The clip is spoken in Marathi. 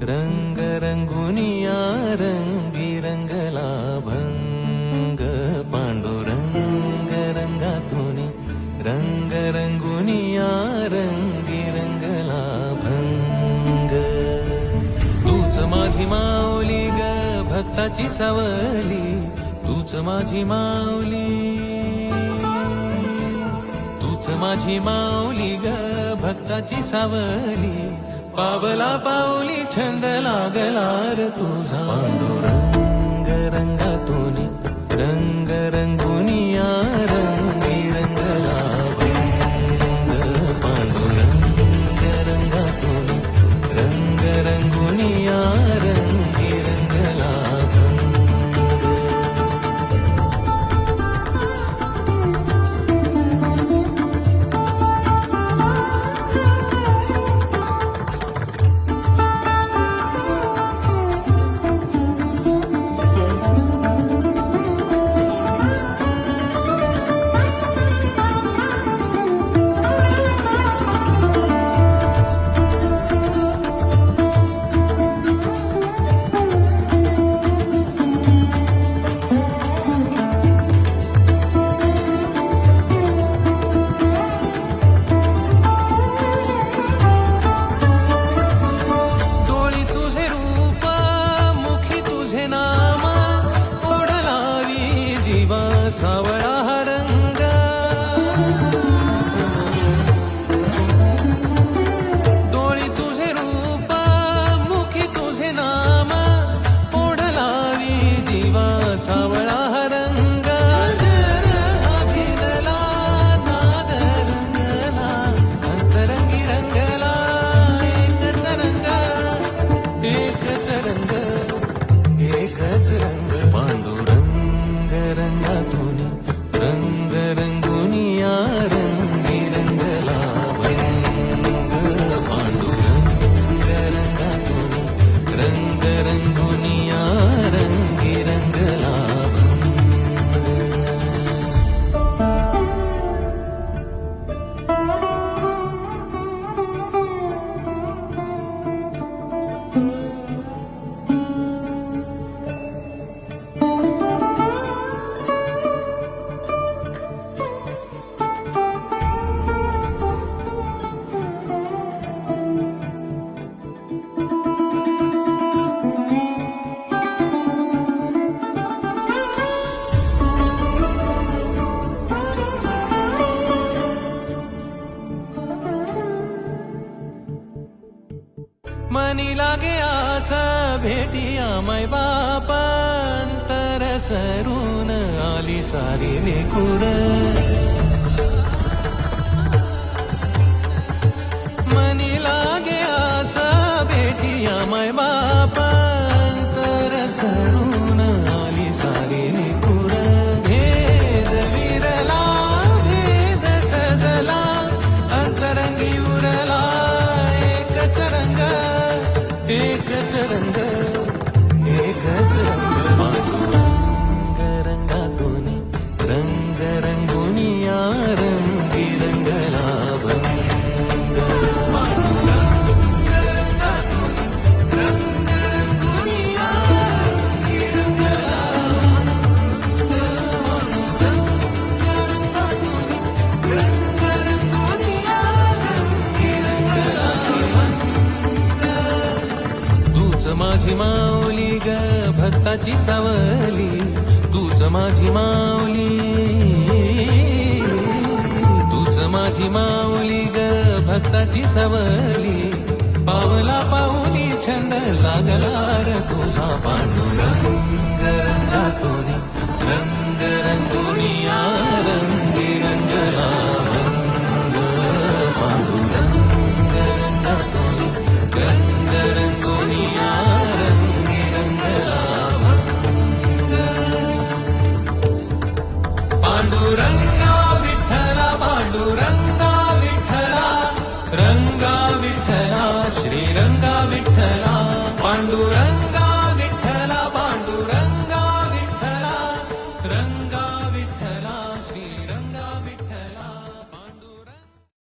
रंग रंगुनिया रंगी रंगला भंग पांडुरंग रंगातून रंग रंगुनिया रंगी रंगला भंग तूच माझी माऊली ग भक्ताची सावली तूच माझी माऊली तूच माझी माऊली ग भक्ताची सावली पावला पाऊली छंद लागला र तुझा पांडुरंग रंगातून रंग रंगुनिया रंगी रंगला भंग पांडुरंग रंगातून रंग रंगुनिया रंगी रंगला सावळा हा रंग डोळी तुझे रूप मुखी तुझे नाम ओढ लावी जीवा सावळा हा रंग अभिनला नाद रंगला अंतरंगी रंगला एकच रंग एकच रंग एकच रंग पांडुरंग रंगातून रंग रंगुनिया रंगी रंगला भंग पांडुरंग रंगातून रंग रंगुनिया रंगी रंगला मनी लागे आसा भेटिया मै बाप अंतर सरून आली सारी लेकुड मनी लागे आसा भेटिया मै बाप अंतर सरून आली सारी लेकुड भेद विरला भेद सजला अंतरंगी उरला एकच रंग एकच रंग एकच रंग पांडुरंग रंगातून रंग रंगुनिया रंगी रंगला भंग पांडुरंग रंगातून रंग रंगुनिया रंगी रंगला रंग रंगुनिया रंगी रंगला तूच माझी माऊली ग भक्ताची सावली तूच माझी माऊली तूच माझी माऊली ग भक्ताची सावली पावला पाऊली छंद लागला र तुझा पांडुरंग रंगातून रंग रंगुनिया रंग